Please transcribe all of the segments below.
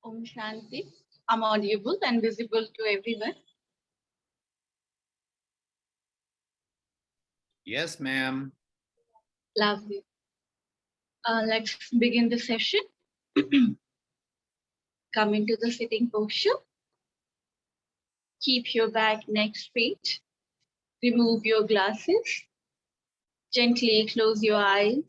Om Shanti. I'm audible and visible to everyone. Yes, ma'am. Lovely. Let's begin the session. Come into the sitting posture. Keep your back neck straight. Remove your glasses. Gently close your eyes.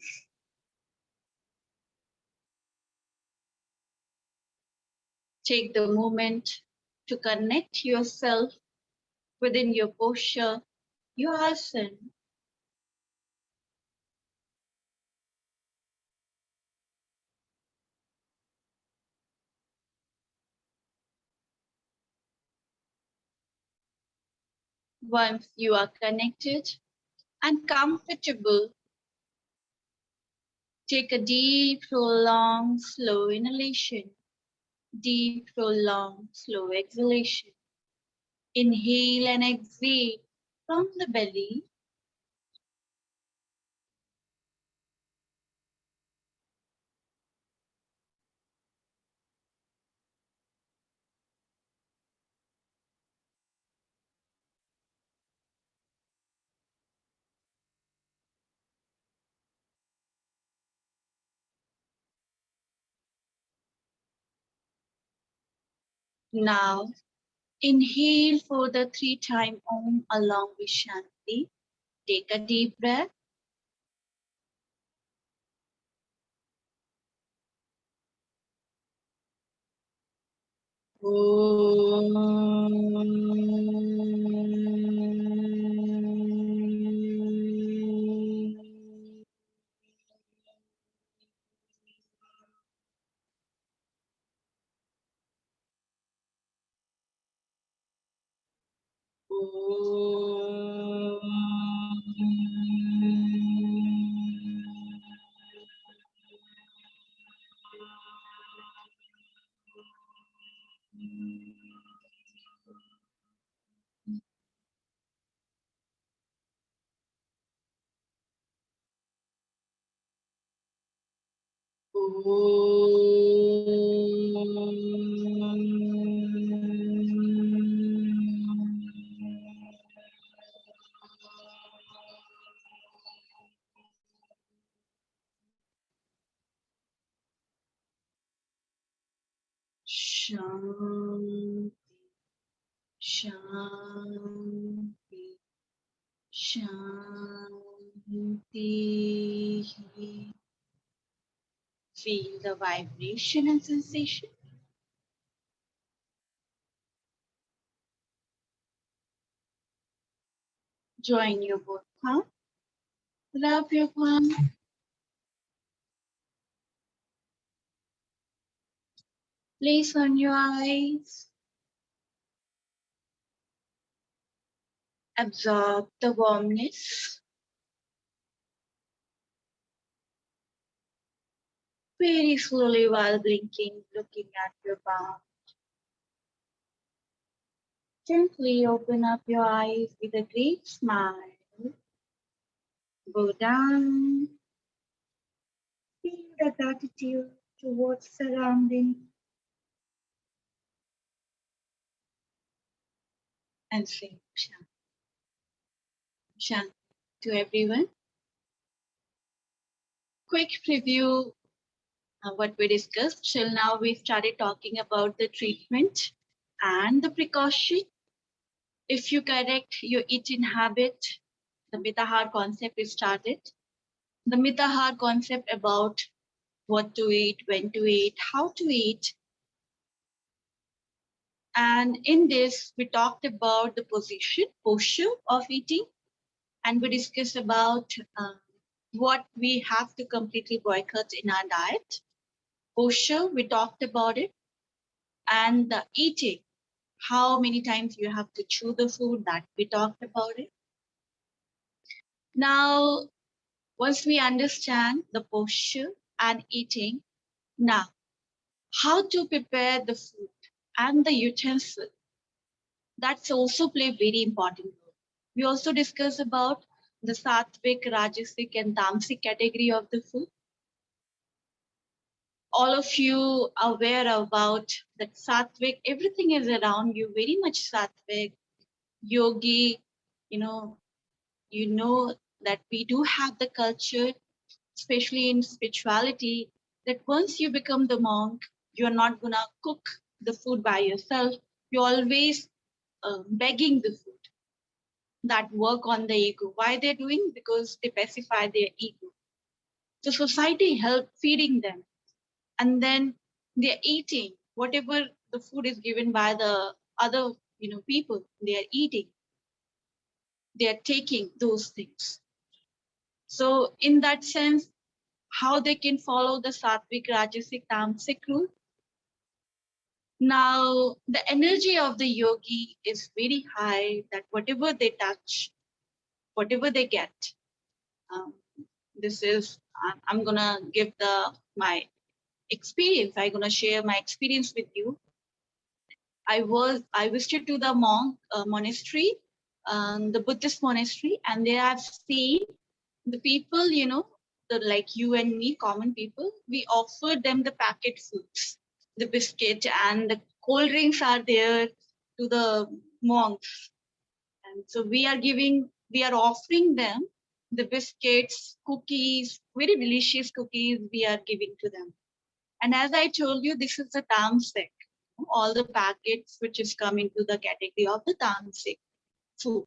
Take the moment to connect yourself within your posture, your asana. Once you are connected and comfortable, take a deep, prolonged, slow inhalation, deep, prolonged, slow exhalation. Inhale and exhale from the belly. Now, inhale for the 3-time Om along with Shanti. Take a deep breath. Shanti, Shanti, Shanti. Feel the vibration and sensation. Join your both palms. Rub your palm. Place on your eyes. Absorb the warmness. Very slowly while blinking, looking at your palm. Gently open up your eyes with a great smile. Go down. Feel the gratitude towards surrounding. And say Shanti. Shanti to everyone. Quick preview of what we discussed. Till now, we started talking about the treatment and the precaution. If you correct your eating habit, the Mitahar concept is started. The Mitahar concept about what to eat, when to eat, how to eat. And in this, we talked about the posture of eating, and we discussed about what we have to completely boycott in our diet. Posture, we talked about it, and the eating, how many times you have to chew the food, that we talked about it. Now, once we understand the posture and eating, now how to prepare the food and the utensil, that's also play very important role. We also discuss about the sattvic, rajasic and tamasic category of the food. all of you are aware about that sattvic, everything is around you, very much sattvic, yogi, you know, you know that we do have the culture, especially in spirituality, that once you become the monk, you're not gonna cook the food by yourself. You're always begging the food. That work on the ego. Why they're doing? Because they pacify their ego. So society help feeding them, and then they're eating whatever the food is given by the other, people. They are eating. They are taking those things. So in that sense, how they can follow the sattvic, rajasic, tamasic rule? Now, the energy of the yogi is very high that whatever they touch, whatever they get, um, this is, I'm going to give my experience. I'm going to share my experience with you. I visited to the monk monastery, the Buddhist monastery, and there I've seen the people, the like you and me, common people, we offer them the packet foods, the biscuit and the cold drinks are there to the monks. And so we are offering them the biscuits, cookies, very delicious cookies we are giving to them. And as I told you, this is the tamasic, all the packets which is coming to the category of the tamasic food.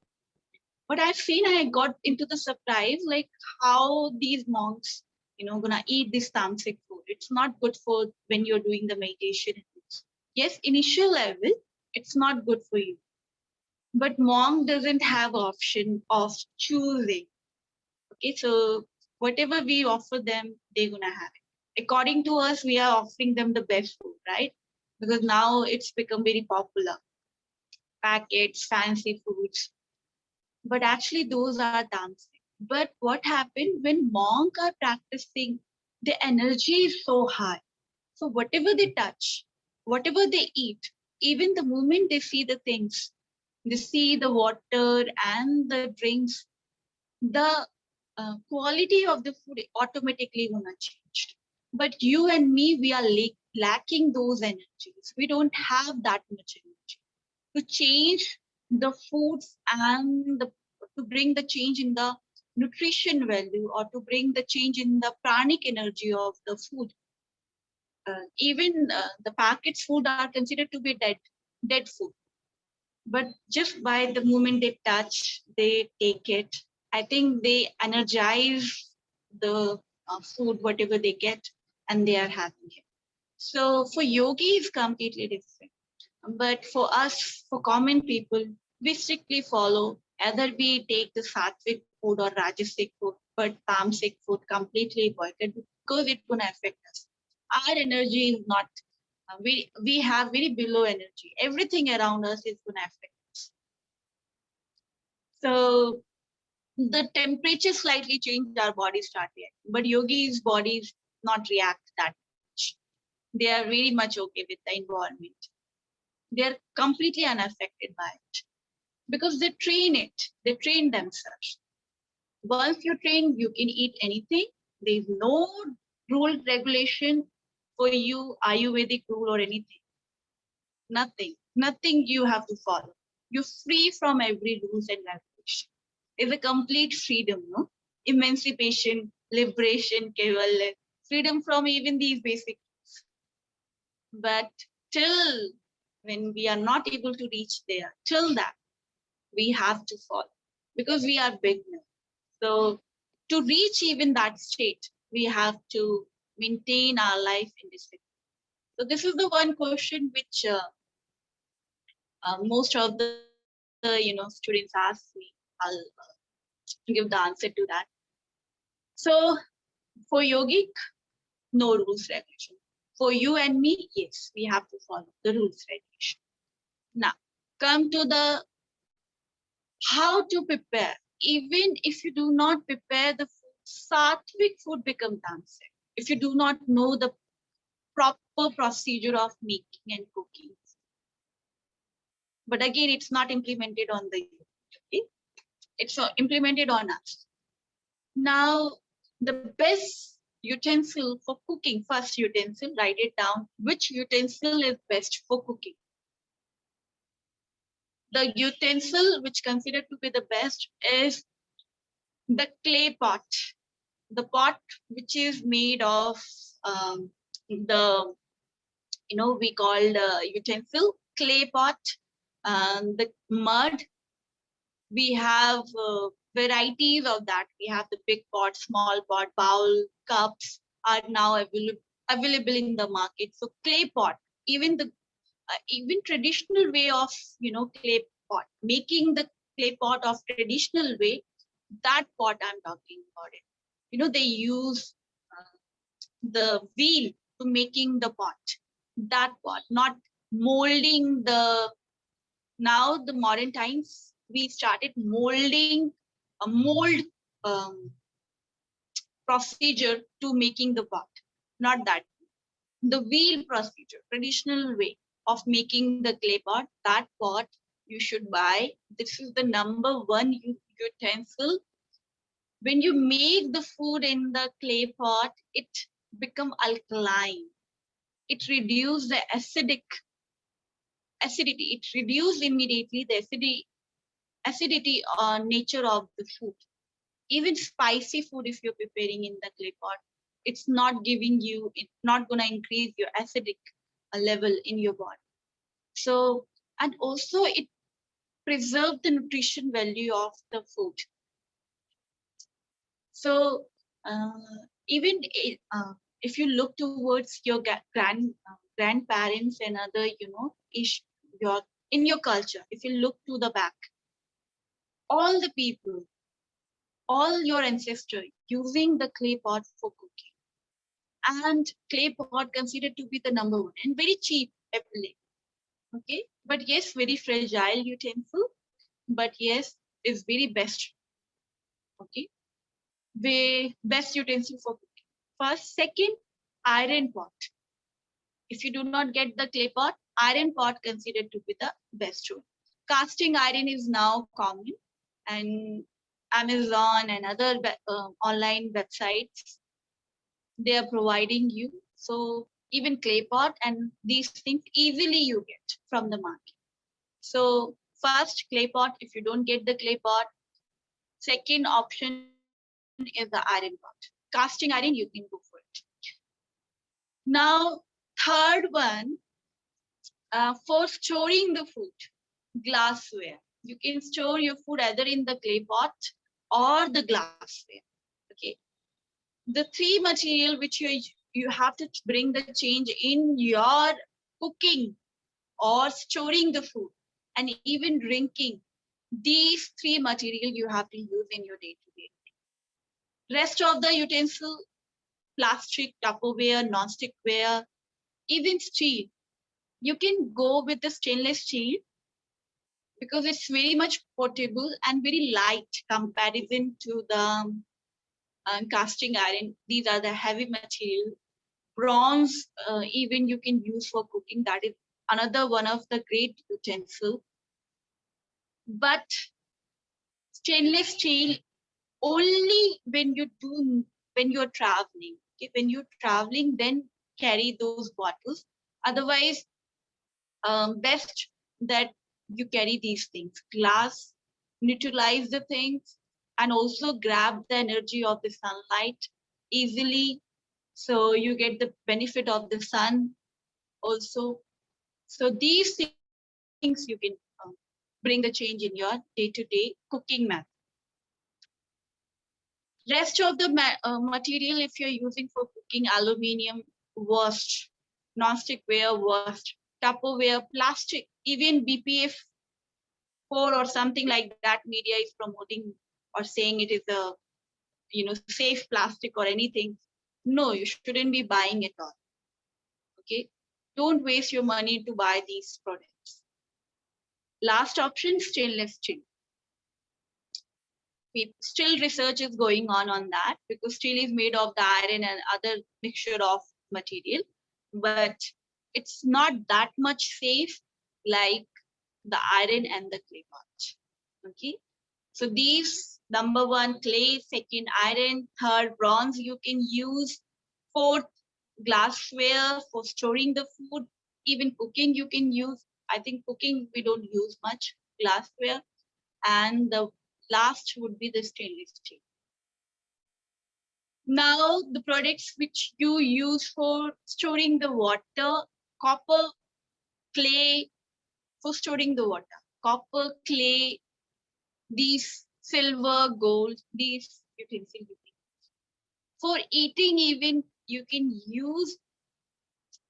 But I've seen, I got into the surprise, like how these monks, gonna eat this tamasic food. It's not good for when you're doing the meditation. Yes, initial level, it's not good for you. But monk doesn't have option of choosing. Okay, so whatever we offer them, they're gonna have it. According to us, we are offering them the best food, right? Because now it's become very popular. Packets, fancy foods. But actually those are dancing. But what happened when monks are practicing, the energy is so high. So whatever they touch, whatever they eat, even the moment they see the things, they see the water and the drinks, the quality of the food automatically gonna change. But you and me, we are lacking those energies. We don't have that much energy to change the foods and to bring the change in the nutrition value or to bring the change in the pranic energy of the food. Even the packaged food are considered to be dead food. But just by the moment they touch, they take it. I think they energize the food, whatever they get, and they are having it. So for yogi, it's completely different. But for us, for common people, we strictly follow either we take the sattvic food or rajasic food, but tamasic food completely boycott because it's going to affect us. Our energy is not, we have very below energy. Everything around us is going to affect us. So the temperature slightly changed, our body start reacting. But yogi's bodies not react that much. They are very much okay with the environment. They are completely unaffected by it because they train it. They train themselves. Once you train, you can eat anything. There is no rule regulation for you, Ayurvedic rule or anything. Nothing you have to follow. You're free from every rules and regulation. It's a complete freedom, no? Emancipation, liberation, 𝐘𝐫, freedom from even these basic. But till when we are not able to reach there, till that, we have to follow because we are beginners. So to reach even that state, we have to maintain our life in discipline. So this is the one question which most of the students ask me. I'll give the answer to that. So for yogic, no rules regulation. For you and me, yes, we have to follow the rules regulation. Now come to the how to prepare. Even if you do not prepare the food, sattvic food becomes tamasic. If you do not know the proper procedure of making and cooking. But again, it's not implemented on the youth. Okay? It's implemented on us. Now, the best utensil for cooking. First utensil, write it down. Which utensil is best for cooking? The utensil which considered to be the best is the clay pot. The pot which is made of the, we call the utensil clay pot, the mud. We have varieties of that. We have the big pot, small pot, bowl, cups are now available in the market. So clay pot, even the even traditional way of clay pot, making the clay pot of traditional way, that pot I'm talking about it. They use the wheel to making the pot, that pot, not molding the. Now the modern times we started molding a mold procedure to making the pot, not that. The wheel procedure, traditional way of making the clay pot, that pot you should buy. This is the number one utensil. When you make the food in the clay pot, it become alkaline. It reduces the acidity. It reduces immediately the acidity or nature of the food. Even spicy food, if you're preparing in the clay pot, it's not going to increase your acidic level in your body. So, and also it preserves the nutrition value of the food. So, even if you look towards your grandparents and other, in your culture, if you look to the back, all the people, all your ancestors using the clay pot for cooking. And clay pot considered to be the number one and very cheap, okay? But yes, very fragile utensil, but yes, is very best, okay? The best utensil for cooking. First, second, iron pot. If you do not get the clay pot, iron pot considered to be the best one. Casting iron is now common, and Amazon and other online websites, they are providing you. So even clay pot and these things easily you get from the market. So first, clay pot. If you don't get the clay pot, second option is the iron pot. Casting iron, you can go for it. Now, third one, for storing the food, glassware. You can store your food either in the clay pot or the glassware. Okay. The three material which you have to bring the change in your cooking or storing the food and even drinking. These three material you have to use in your day-to-day. Rest of the utensil, plastic, Tupperware, non-stickware, even steel. You can go with the stainless steel because it's very much portable and very light comparison to the casting iron. These are the heavy material. Bronze, even you can use for cooking. That is another one of the great utensil. But stainless steel only when you're traveling. Okay? When you're traveling, then carry those bottles. Otherwise, best that you carry these things. Glass, neutralize the things, and also grab the energy of the sunlight easily. So you get the benefit of the sun also. So these things you can bring the change in your day-to-day cooking method. Rest of the material, if you're using for cooking, aluminium, worst, non-stickware, worst, Tupperware, plastic, even BPF 4 or something like that media is promoting or saying it is a safe plastic or anything. No, you shouldn't be buying it all. Okay, don't waste your money to buy these products. Last option, stainless steel. Still research is going on that because steel is made of the iron and other mixture of material, but it's not that much safe like the iron and the clay pot. Okay, so these number one clay, second iron, third bronze you can use, Fourth, glassware for storing the food. Even cooking you can use. I think cooking we don't use much glassware. And the last would be the stainless steel. Now, the products which you use for storing the water: copper, clay for storing the water, copper, clay, these silver, gold, these utensils. For eating, even you can use,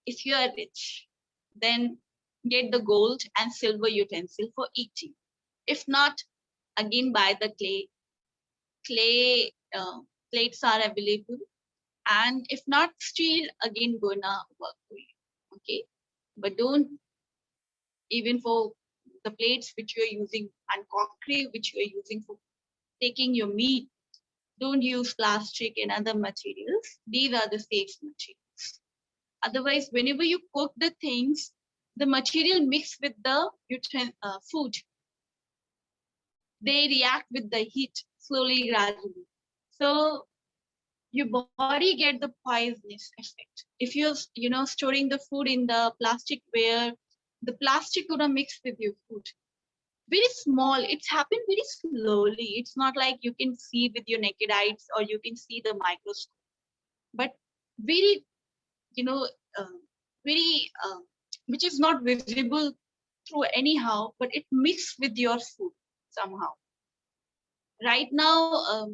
if you are rich, then get the gold and silver utensil for eating. If not, again buy the clay. Clay plates are available. And if not, steel again gonna work for you. Okay, but don't, even for the plates which you are using and crockery which you are using for taking your meat, don't use plastic and other materials. These are the safe materials. Otherwise, whenever you cook the things, the material mix with the food. They react with the heat slowly, gradually. So your body get the poisonous effect. If you're, storing the food in the plastic where the plastic gonna mix with your food. Very small, it's happened very slowly. It's not like you can see with your naked eyes or you can see the microscope. But very, you know, very, which is not visible through anyhow, but it mixes with your food somehow. Right now,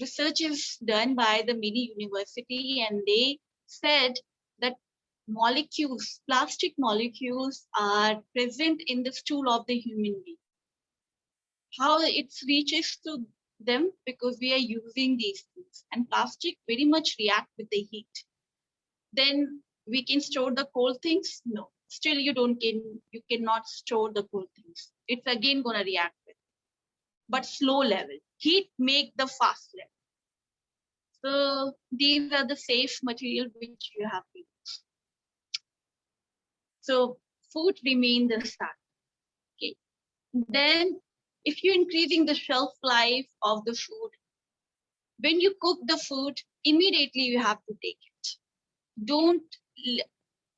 research is done by the mini university, and they said that molecules, plastic molecules, are present in the stool of the human being. How it reaches to them? Because we are using these things, and plastic very much react with the heat. Then we can store the cold things? No, still you cannot store the cold things. It's again gonna react with, but slow level. Heat make the fast level. So these are the safe material which you have to use. So food remain the same. Okay. Then if you're increasing the shelf life of the food, when you cook the food, immediately you have to take it. Don't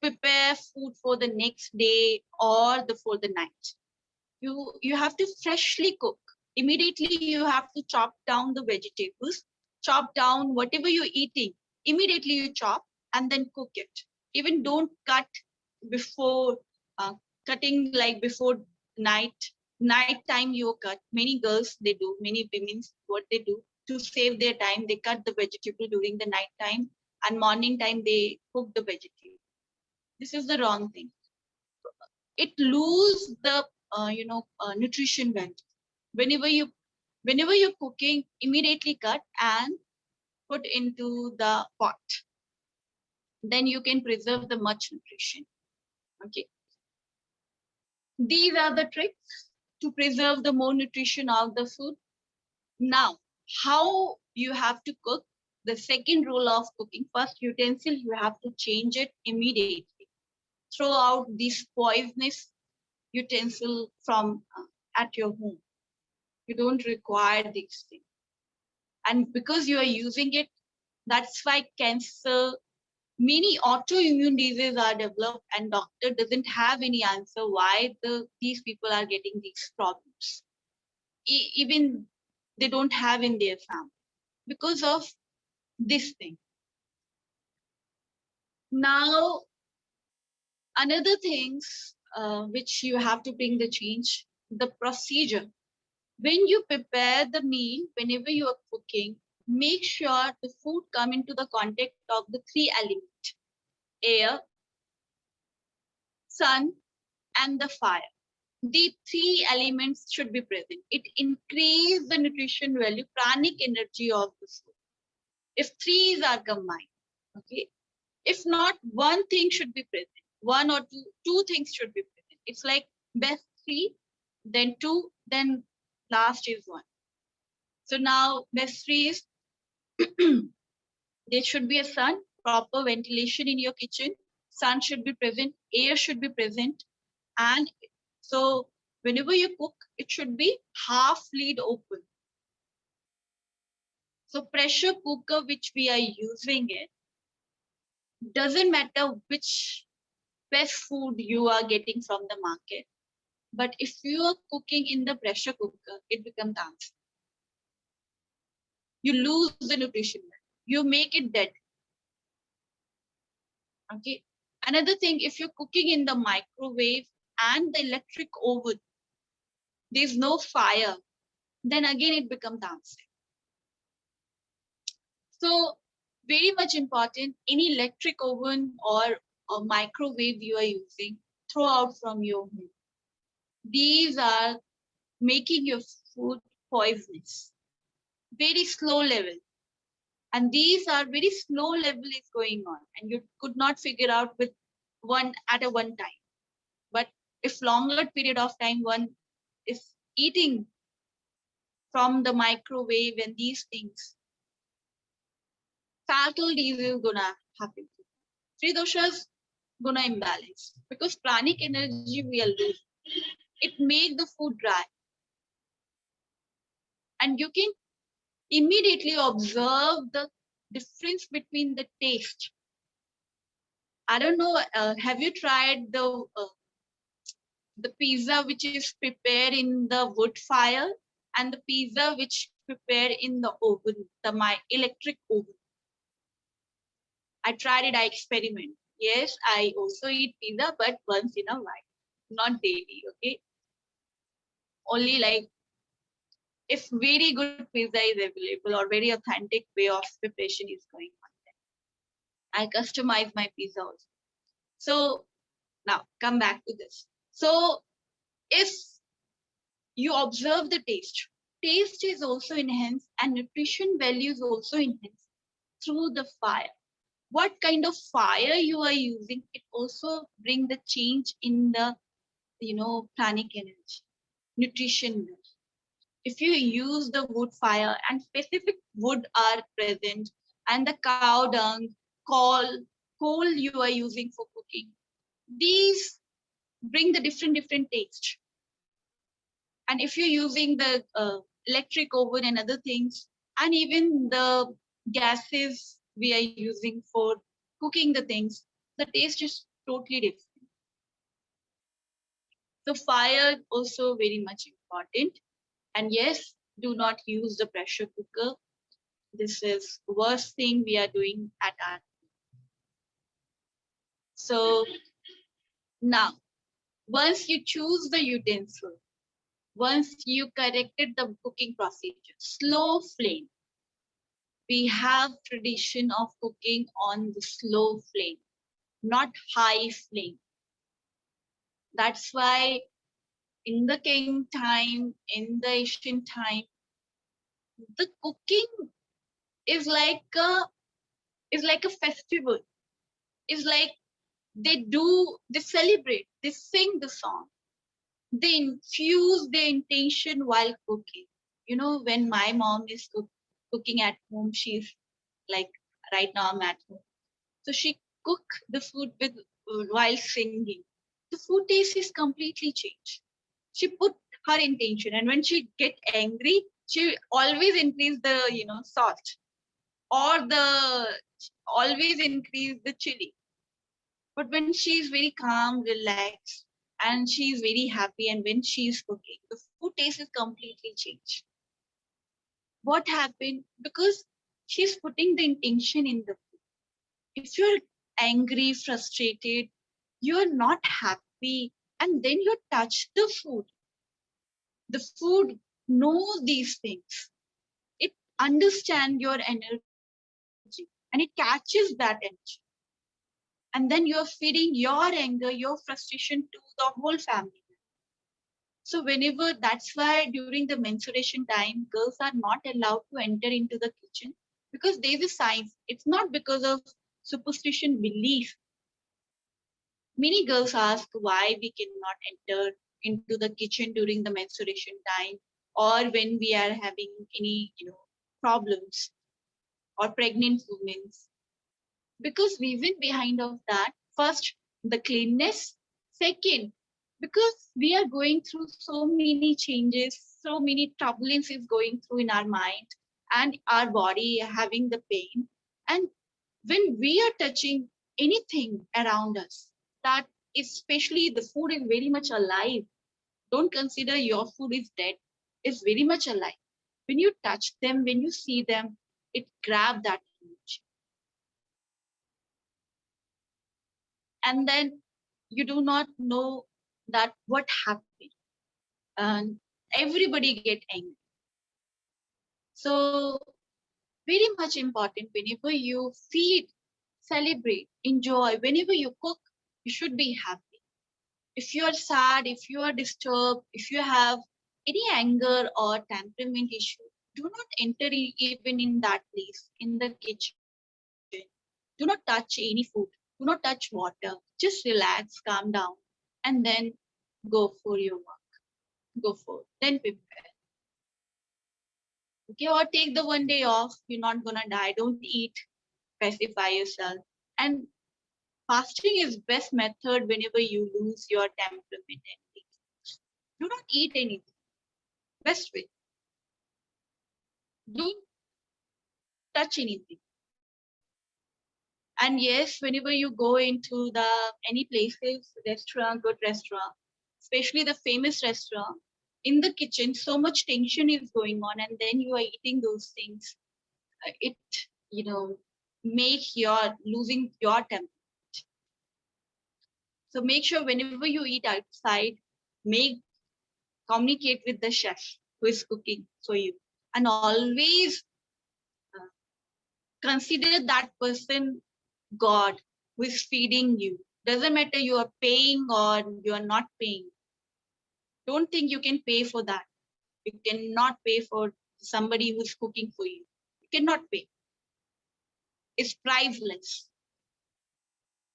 prepare food for the next day or for the night. You have to freshly cook. Immediately you have to chop down the vegetables, chop down whatever you're eating. Immediately you chop and then cook it. Even don't cut before cutting, like before night time you cut. Many girls, they do, many women, what they do to save their time, they cut the vegetable during the night time, and morning time they cook the vegetable. This is the wrong thing. It lose the nutrition value. Whenever you're cooking, immediately cut and put into the pot. Then you can preserve the much nutrition. Okay. These are the tricks to preserve the more nutrition of the food. Now, how you have to cook? The second rule of cooking: first utensil, you have to change it immediately. Throw out this poisonous utensil from at your home. You don't require these things. And because you are using it, that's why cancer, many autoimmune diseases are developed, and doctor doesn't have any answer why these people are getting these problems. Even they don't have in their family because of this thing. Now, another things which you have to bring the change, the procedure. When you prepare the meal, whenever you are cooking, make sure the food come into the contact of the three elements: air, sun, and the fire. The three elements should be present. It increases the nutrition value, pranic energy of the food. If threes are combined, okay. If not, one thing should be present. One or two things should be present. It's like best three, then two, then last is one. So now best three is there should be a sun, proper ventilation in your kitchen. Sun should be present, air should be present, and so whenever you cook, it should be half lid open. So pressure cooker which we are using it, Doesn't matter which best food you are getting from the market, but if you are cooking in the pressure cooker, it becomes unsafe. You lose the nutrition value. You make it dead. Okay. Another thing, if you're cooking in the microwave and the electric oven, there's no fire, then again it becomes unsafe. So very much important, any electric oven or a microwave you are using, throw out from your home. These are making your food poisonous. Very slow level. And these are very slow level is going on, and you could not figure out with one at a one time. But if longer period of time one is eating from the microwave and these things, fatal disease is gonna happen. Three doshas gonna imbalance because pranic energy we are losing. It make the food dry, and you can immediately observe the difference between the taste. I don't know. Have you tried the pizza which is prepared in the wood fire and the pizza which prepared in the oven, my electric oven? I tried it. I experiment. Yes, I also eat pizza, but once in a while, not daily. Okay, only like if very good pizza is available or very authentic way of preparation is going on, I customize my pizza also. So now come back to this. So if you observe the taste, taste is also enhanced and nutrition value is also enhanced through the fire. What kind of fire you are using, it also bring the change in the pranic energy, nutrition value. If you use the wood fire and specific wood are present and the cow dung, coal you are using for cooking, these bring the different taste. And if you're using the electric oven and other things, and even the gases we are using for cooking the things, the taste is totally different. So fire also very much important. And yes, do not use the pressure cooker. This is worst thing we are doing at our. So now, once you choose the utensil, once you corrected the cooking procedure, slow flame. We have tradition of cooking on the slow flame, not high flame. That's why in the king time, in the Asian time, the cooking is like a festival. It's like they celebrate, they sing the song, they infuse their intention while cooking. When my mom is cooking at home, she's like, right now I'm at home. So she cook the food with while singing. The food taste is completely changed. She put her intention, and when she get angry, she always increase the salt, or the always increase the chili. But when she is very calm, relaxed, and she is very happy, and when she is cooking, the food taste is completely changed. What happened? Because she's putting the intention in the food. If you're angry, frustrated, you're not happy, and then you touch the food knows these things. It understands your energy and it catches that energy. And then you're feeding your anger, your frustration to the whole family. So whenever, that's why during the menstruation time, girls are not allowed to enter into the kitchen, because there's a science. It's not because of superstition belief. Many girls ask why we cannot enter into the kitchen during the menstruation time, or when we are having any problems, or pregnant women. Because reason behind of that, first, the cleanness. Second, because we are going through so many changes, so many turbulences going through in our mind and our body having the pain. And when we are touching anything around us, that especially the food is very much alive. Don't consider your food is dead. It's very much alive. When you touch them, when you see them, it grabs that energy. And then you do not know that what happened. And everybody get angry. So very much important, whenever you feed, celebrate, enjoy, whenever you cook, you should be happy. If you are sad, if you are disturbed, if you have any anger or temperament issue, do not enter even in that place, in the kitchen. Do not touch any food. Do not touch water. Just relax, calm down, and then go for your work. Go for, then prepare. Okay, or take the one day off. You're not gonna die. Don't eat. Pacify yourself. And fasting is best method whenever you lose your temperament and things. Do not eat anything. Best way. Don't touch anything. And yes, whenever you go into the any places, restaurant, good restaurant, especially the famous restaurant, in the kitchen, so much tension is going on, and then you are eating those things. It, you know, make your losing your temper. So make sure whenever you eat outside, make communicate with the chef who is cooking for you, and always uh, consider that person God who is feeding you. Doesn't matter you are paying or you are not paying. Don't think you can pay for that. You cannot pay for somebody who's cooking for you. You cannot pay. It's priceless.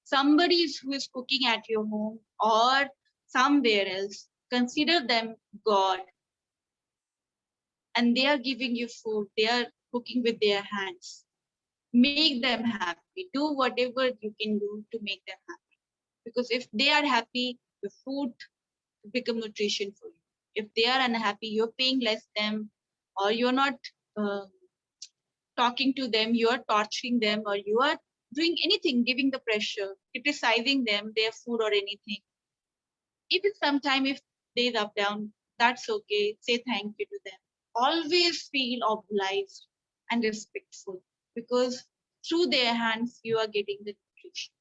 Somebody who is cooking at your home or somewhere else, consider them God, and they are giving you food. They are cooking with their hands. Make them happy. Do whatever you can do to make them happy. Because if they are happy, the food become nutrition for you. If they are unhappy, you're paying less them, or you're not uh, talking to them, you are torturing them, or you are doing anything, giving the pressure, criticizing them, their food or anything. Even sometime if days up down, that's okay. Say thank you to them. Always feel obliged and respectful, because through their hands you are getting the nutrition.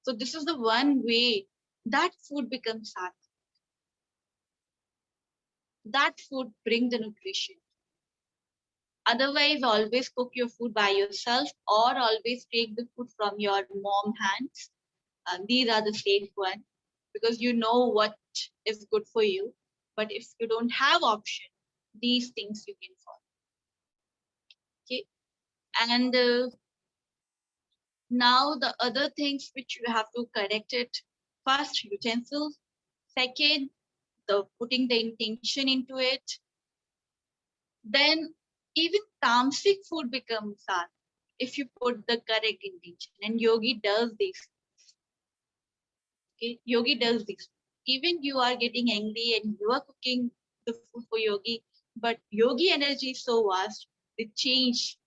So this is the one way that food becomes sattvic. That food bring the nutrition. Otherwise, always cook your food by yourself, or always take the food from your mom hands. These are the safe one, because you know what is good for you. But if you don't have option, these things you can follow. Okay, and now the other things which you have to correct it. First, utensils. Second, the putting the intention into it. Then even tamasic food becomes art if you put the correct intention. And yogi does this. Okay, yogi does this. Even you are getting angry and you are cooking the food for yogi, but yogi energy is so vast, they change.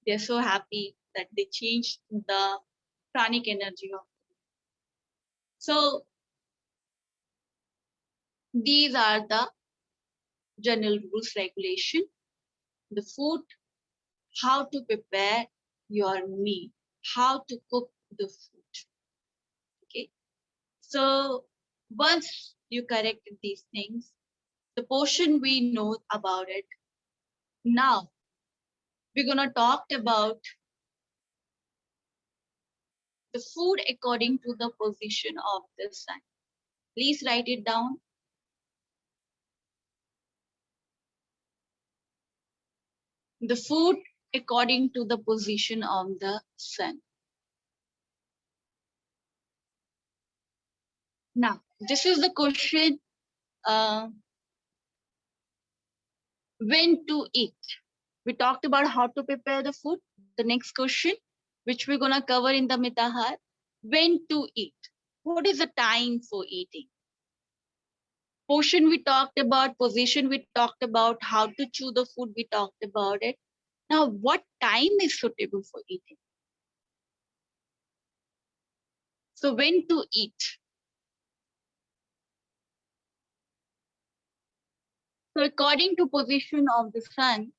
They're so happy that they change the pranic energy of. So these are the general rules, regulation. The food, how to prepare your meal, how to cook the food. Okay. So once you corrected these things, the portion we know about it. Now we're gonna talk about the food according to the position of the sun. Please write it down. The food according to the position of the sun. Now, this is the question, when to eat. We talked about how to prepare the food. The next question, which we're going to cover in the Mitahar, when to eat. What is the time for eating? Portion we talked about, position we talked about, how to chew the food we talked about it. Now, what time is suitable for eating? So when to eat? So according to position of the sun,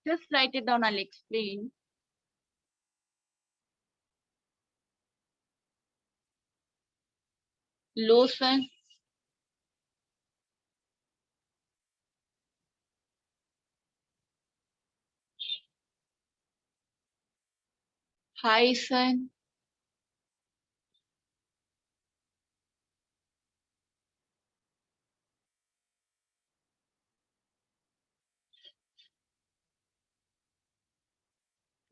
just write it down, I'll explain. Low sun, high sun,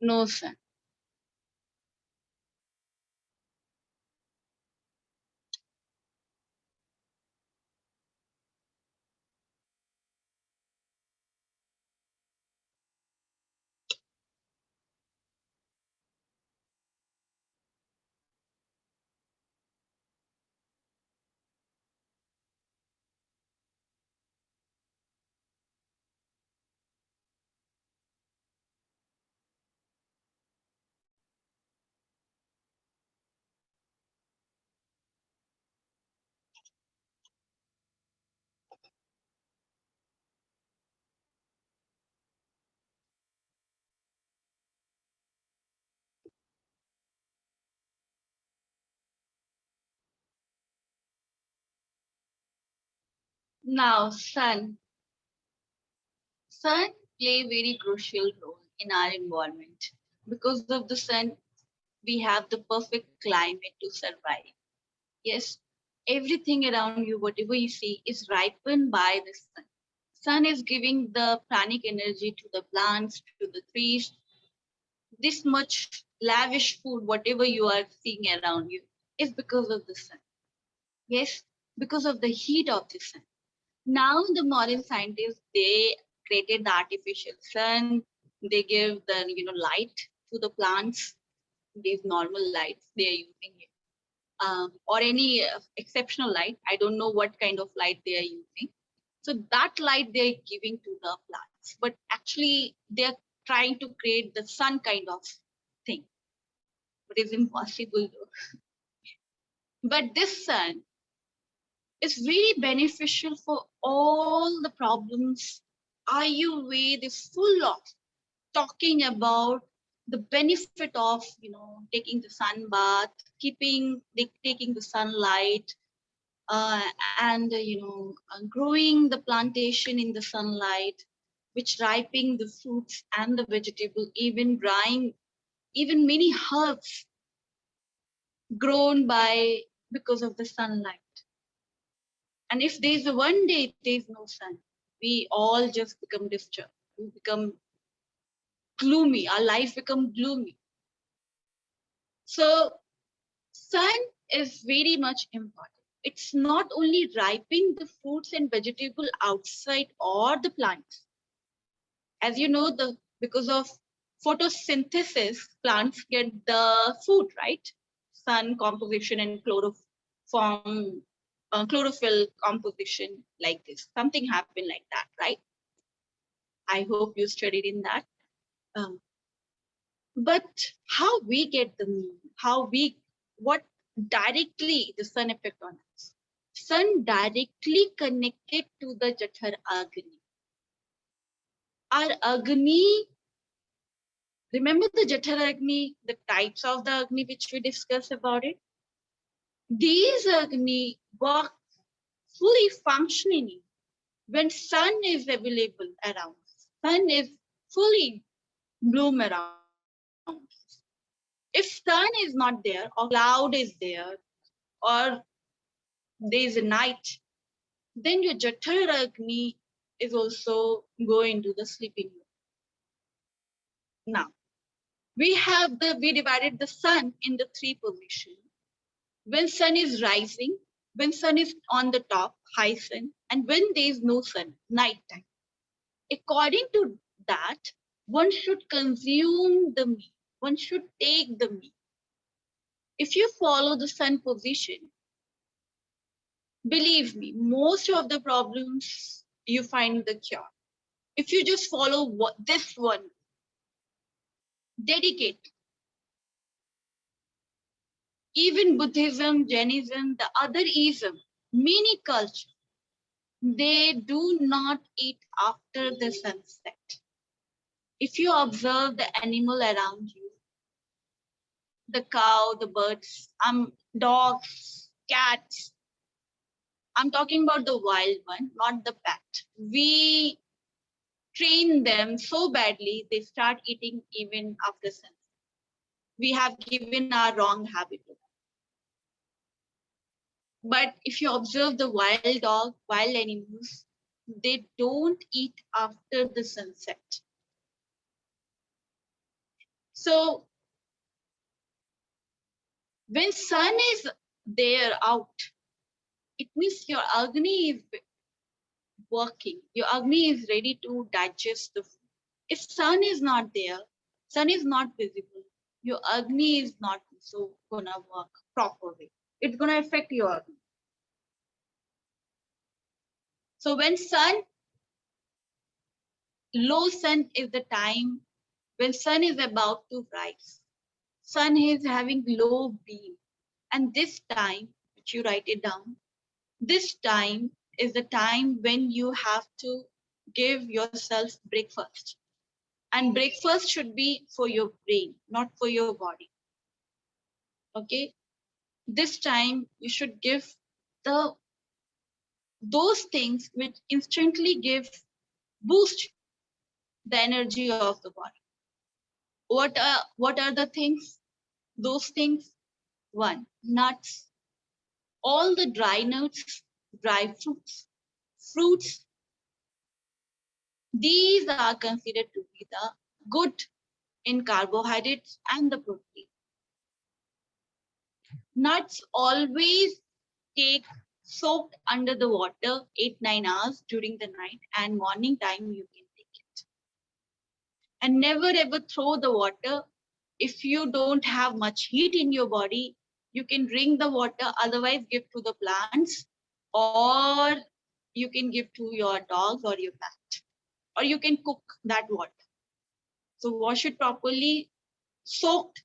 no sun. Now sun. Sun play very crucial role in our environment. Because of the sun, we have the perfect climate to survive. Yes, everything around you, whatever you see, is ripened by the sun. Sun is giving the pranic energy to the plants, to the trees. This much lavish food, whatever you are seeing around you, is because of the sun. Yes, because of the heat of the sun. Now the modern scientists, they created the artificial sun. They give the light to the plants. These normal lights they are using it, or any exceptional light. I don't know what kind of light they are using. So that light they are giving to the plants, but actually they are trying to create the sun kind of thing, but it's impossible though. But this sun is very beneficial for all the problems. Ayurveda is full of talking about the benefit of taking the sun bath, taking the sunlight, uh, and growing the plantation in the sunlight, which ripening the fruits and the vegetable, even drying, even many herbs grown by because of the sunlight. And if there's a one day there's no sun, we all just become disturbed. We become gloomy. Our life become gloomy. So sun is very much important. It's not only ripening the fruits and vegetable outside or the plants. As you know, the because of photosynthesis, plants get the food, right? Sun composition and chlorophyll composition like this. Something happened like that, right? I hope you studied in that. Um, but how we get the mean, what directly the sun effect on us? Sun directly connected to the Jathar Agni. Our Agni, remember the Jathar Agni, the types of the Agni which we discussed about it? These Agni work fully functioning when sun is available around. Sun is fully bloom around. If sun is not there, or cloud is there, or there is a night, then your Jathar Agni is also going to the sleeping room. Now, we divided the sun in the three positions. When sun is rising, when sun is on the top, high sun, and when there is no sun, night time. According to that, one should consume the meat. One should take the meat. If you follow the sun position, believe me, most of the problems you find the cure. If you just follow this one, dedicate Even Buddhism, Jainism, the other ism, many cultures, they do not eat after the sunset. If you observe the animal around you, the cow, the birds, dogs, cats, I'm talking about the wild one, not the pet. We train them so badly, they start eating even after sunset. We have given our wrong habit to them. But if you observe the wild dog, wild animals, they don't eat after the sunset. So when sun is there out, it means your Agni is working. Your Agni is ready to digest the food. If sun is not there, sun is not visible, your Agni is not so gonna work properly. It's gonna affect your Agni. So when low sun is the time when sun is about to rise. Sun is having low beam. And this time, which you write it down, this time is the time when you have to give yourself breakfast. And breakfast should be for your brain, not for your body. Okay? This time you should give the those things which instantly give boost the energy of the body. What are the things? Those things. One, nuts, all the dry nuts, dry fruits, these are considered to be the good in carbohydrates and the protein. Nuts always take soaked under the water 8-9 hours during the night, and morning time you can take it. And never ever throw the water. If you don't have much heat in your body, you can drink the water, otherwise give to the plants, or you can give to your dogs or your pet, or you can cook that water. So wash it properly, soak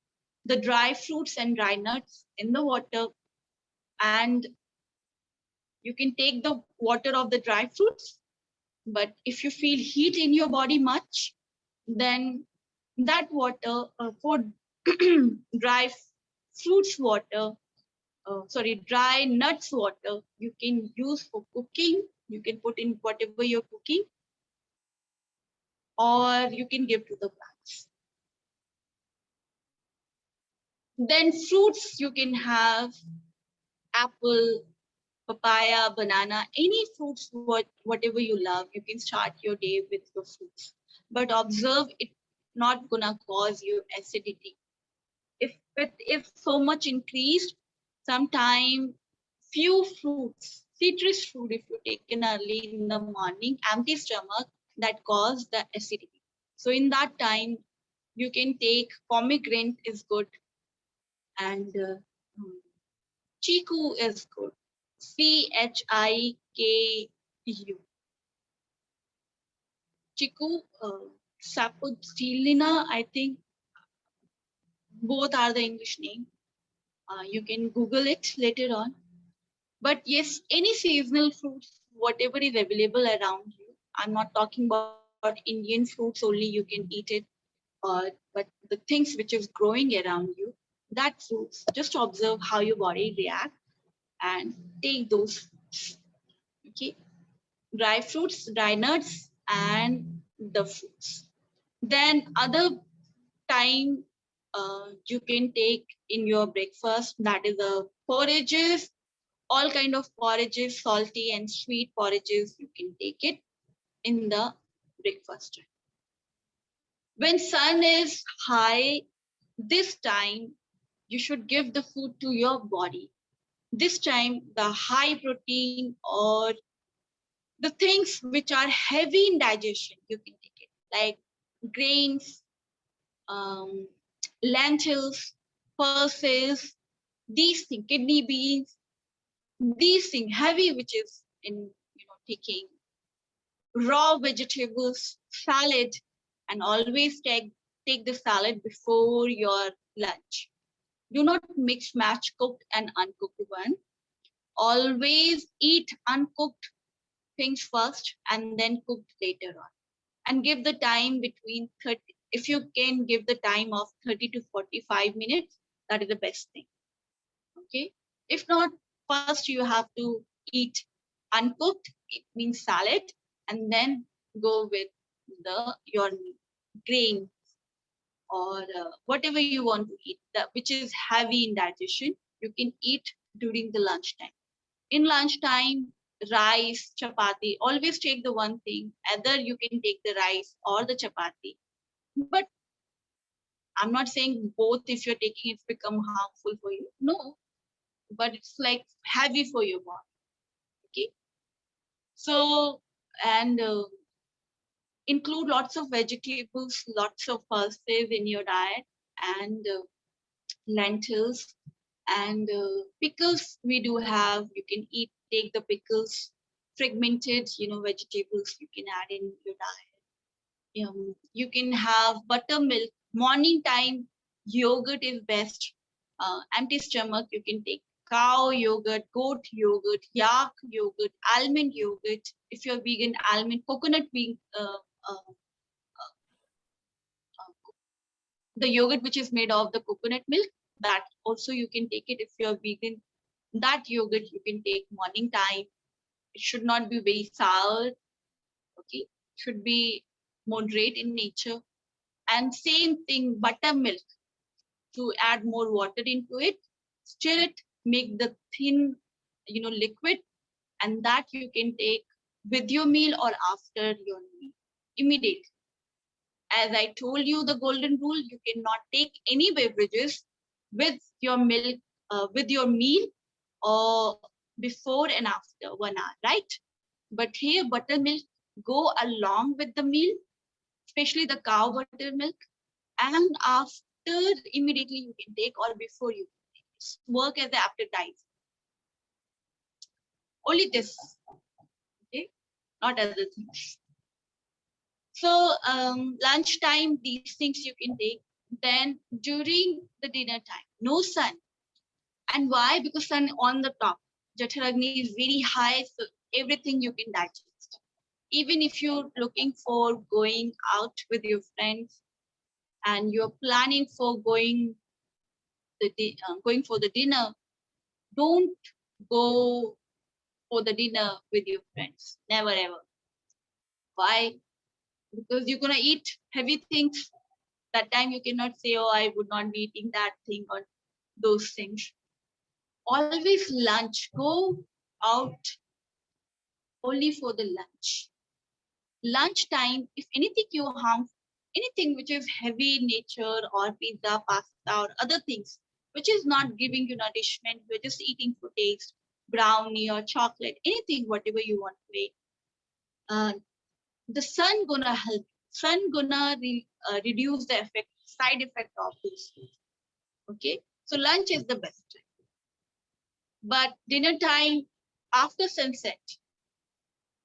the dry fruits and dry nuts in the water, and you can take the water of the dry fruits. But if you feel heat in your body much, then that water for dry fruits water, dry nuts water, you can use for cooking. You can put in whatever you're cooking, or you can give to the plants. Then fruits you can have apple, papaya, banana, any fruits, whatever you love, you can start your day with your fruits. But observe it not gonna cause you acidity. If it is so much increased, sometime few fruits, citrus fruit, if you take in early in the morning, empty stomach, that cause the acidity. So in that time, you can take pomegranate is good, and chiku is good. �CHIKU. Chiku, Sapodilina, I think both are the English name. You can Google it later on. But yes, any seasonal fruits, whatever is available around you. I'm not talking about Indian fruits only, you can eat it. But the things which is growing around you, that fruits, just observe how your body react and take those fruits. Okay. Dry fruits, dry nuts, and the fruits. Then other time you can take in your breakfast, that is the porridges, all kind of porridges, salty and sweet porridges, you can take it in the breakfast. When sun is high, this time you should give the food to your body. This time the high protein or the things which are heavy in digestion, you can take it, like grains, um, lentils, pulses, these things, kidney beans, these things heavy, which is in taking raw vegetables, salad, and always take the salad before your lunch. Do not mix match cooked and uncooked one. Always eat uncooked things first and then cooked later on. And give the time between 30, if you can give the time of 30 to 45 minutes, that is the best thing. Okay. If not, first you have to eat uncooked, it means salad, and then go with your grain or whatever you want to eat, that which is heavy in digestion, you can eat during the lunchtime. In lunchtime, rice, chapati, always take the one thing. Either you can take the rice or the chapati. But I'm not saying both, if you're taking it's become harmful for you. No, but it's like heavy for your body. Okay. So, and include lots of vegetables, lots of pulses in your diet, and lentils and pickles we do have. You can take the pickles, fragmented, vegetables you can add in your diet. You can have buttermilk. Morning time, yogurt is best. Empty stomach, you can take cow yogurt, goat yogurt, yak yogurt, almond yogurt. If you're vegan, almond, coconut being the yogurt which is made of the coconut milk, that also you can take it if you're vegan. That yogurt you can take morning time. It should not be very sour. Okay, should be moderate in nature. And same thing, buttermilk, to add more water into it, stir it, make the thin, liquid, and that you can take with your meal or after your meal immediately. As I told you, the golden rule, you cannot take any beverages with your milk, with your meal, or before and after 1 hour, right? But here, buttermilk go along with the meal, especially the cow buttermilk, and after immediately you can take, or before you take. Work as an appetizer. Only this, okay? Not other things. So lunchtime, these things you can take. Then during the dinner time, no sun. And why? Because sun on the top. Jatharagni is very high, so everything you can digest. Even if you're looking for going out with your friends and you're planning for going for the dinner, don't go for the dinner with your friends. Never ever. Why? Because you're gonna eat heavy things. That time you cannot say, oh, I would not be eating that thing or those things. Always lunch. Go out only for the lunch. Lunchtime, if anything you harm, anything which is heavy in nature, or pizza, pasta, or other things, which is not giving you nourishment, you're just eating for taste, brownie or chocolate, anything, whatever you want to eat. The sun gonna help. Sun gonna reduce the side effect of those things. Okay, so lunch is the best time. But dinner time, after sunset,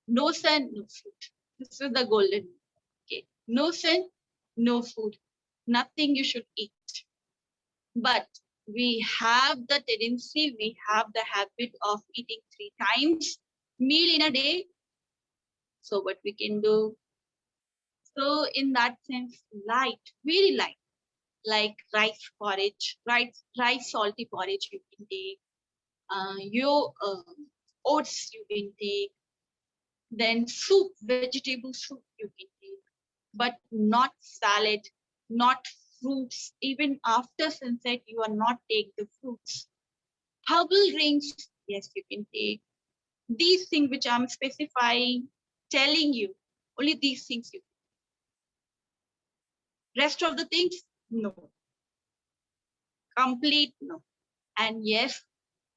no sun, no food. This is the golden. Okay, no sun, no food, nothing you should eat. But we have the tendency, we have the habit of eating 3 times meal in a day. So what we can do? So in that sense, light, very light, like rice porridge, rice salty porridge you can take. Your oats you can take. Then soup, vegetable soup you can take, but not salad, not fruits. Even after sunset, you are not take the fruits. Herbal drinks, yes, you can take. These things which I'm specifying, telling you, only these things you can. Rest of the things, no. Complete, no. And yes,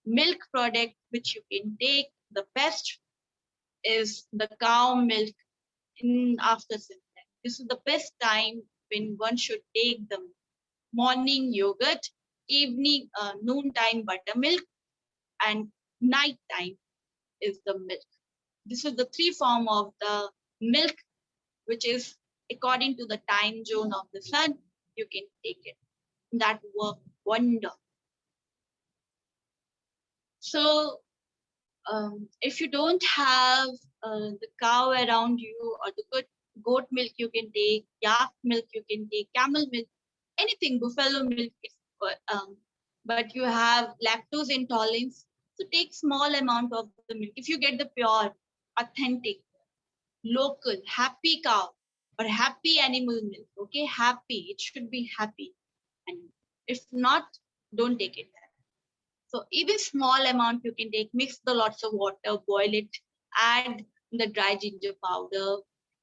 milk product which you can take, the best is the cow milk in after sunset. This is the best time when one should take the morning yogurt, evening, noontime buttermilk, and night time is the milk. This is the 3 form of the milk, which is according to the time zone of the sun. You can take it. That work wonder. So if you don't have the cow around you, or the good goat milk you can take, yak milk you can take, camel milk, anything, buffalo milk, but you have lactose intolerance, so take small amount of the milk. If you get the pure, authentic, local, happy cow or happy animal milk, okay, happy, it should be happy. And if not, don't take it. So even small amount you can take, mix the lots of water, boil it, add the dry ginger powder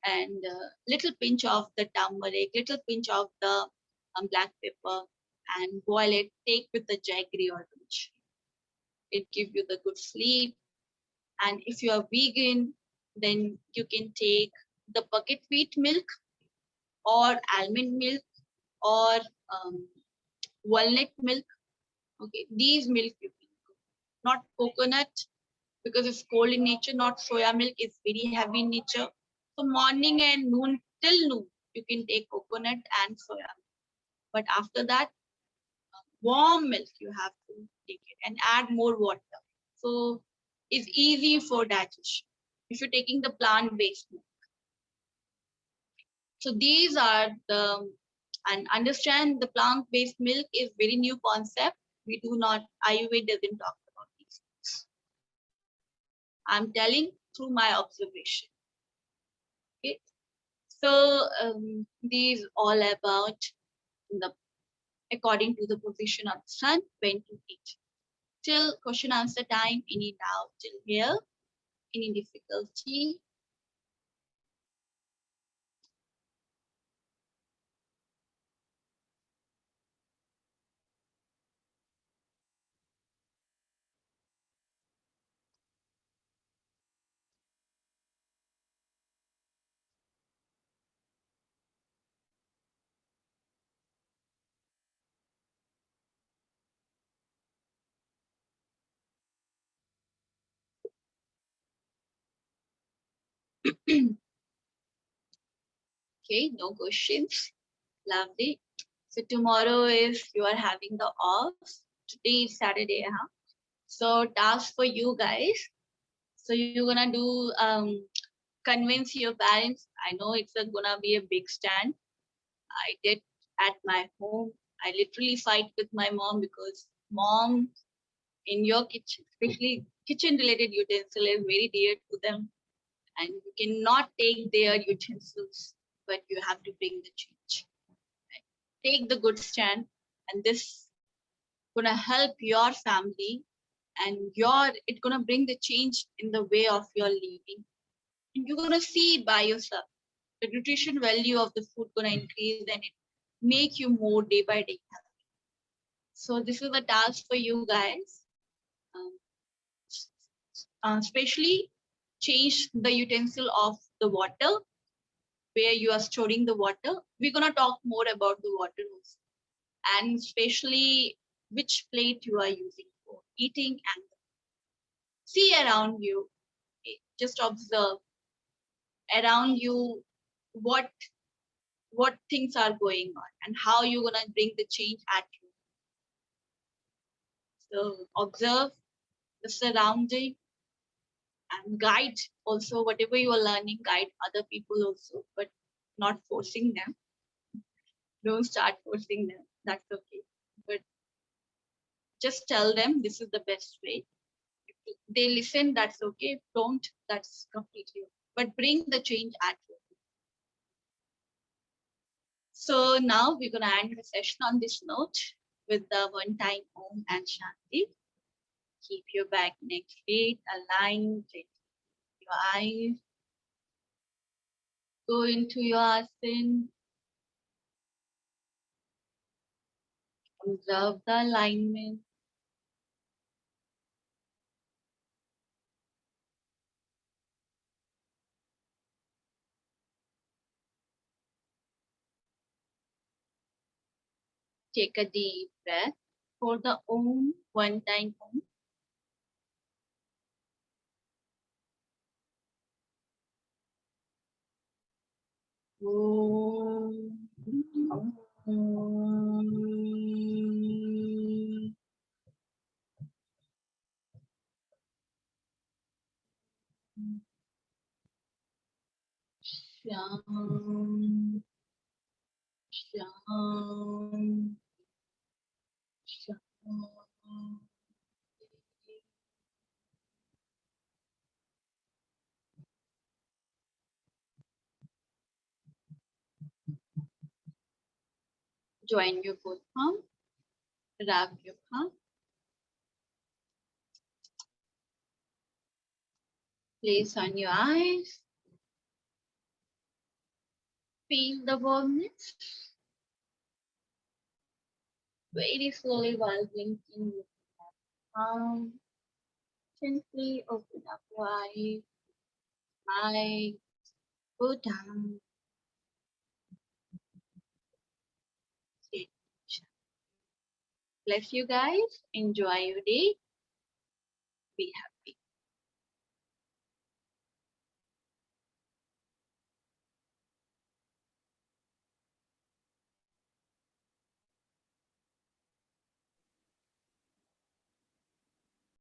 and little pinch of the turmeric, little pinch of the black pepper, and boil it, take with the jaggery or orange. It gives you the good sleep. And if you are vegan, then you can take the bucket wheat milk or almond milk or walnut milk. Okay, these milk you can, not coconut, because it's cold in nature, not soya milk, is very heavy in nature. So morning and noon till noon, you can take coconut and soya milk. But after that, warm milk you have to take it and add more water. So it's easy for digestion if you're taking the plant-based milk. So these are the, and understand the plant-based milk is very new concept. We do not, Ayurveda doesn't talk about these things. I'm telling through my observation. Okay. So these all about the, according to the position of the sun, when to eat. Till question answer time. Any doubt till here? Any difficulty? Okay, no questions. Lovely. So tomorrow is you are having the off. Today is Saturday, huh? So task for you guys. So you're gonna do convince your parents. I know it's gonna be a big stand. I did at my home. I literally fight with my mom because mom in your kitchen, especially kitchen related utensil, is very dear to them, and you cannot take their utensils, but you have to bring the change. Right? Take the good stand, and this gonna help your family, and it's gonna bring the change in the way of your living, and you're gonna see by yourself the nutrition value of the food gonna increase, and it make you more day by day healthy. So this is a task for you guys. Um, Especially change the utensil of the water where you are storing the water. We're gonna talk more about the water also, and especially which plate you are using for eating, and see around you. Just observe around you what things are going on and how you're gonna bring the change at you. So observe the surrounding and guide also whatever you are learning, guide other people also, but not forcing them. Don't start forcing them. That's okay. But just tell them this is the best way. If they listen, that's okay. If don't, that's completely okay. But bring the change at you. So now we're gonna end the session on this note with the one-time Om and Shanti. Keep your back, neck straight, aligned, your eyes. Go into your asana. Observe the alignment. Take a deep breath for the Om, one-time Om. Om. Om. Sham, Sham, Sham. Join your both palm, wrap your palm, place on your eyes, feel the warmness. Very slowly while blinking your palm, gently open up your eyes, smile, go down, sit. Bless you guys. Enjoy your day. Be happy.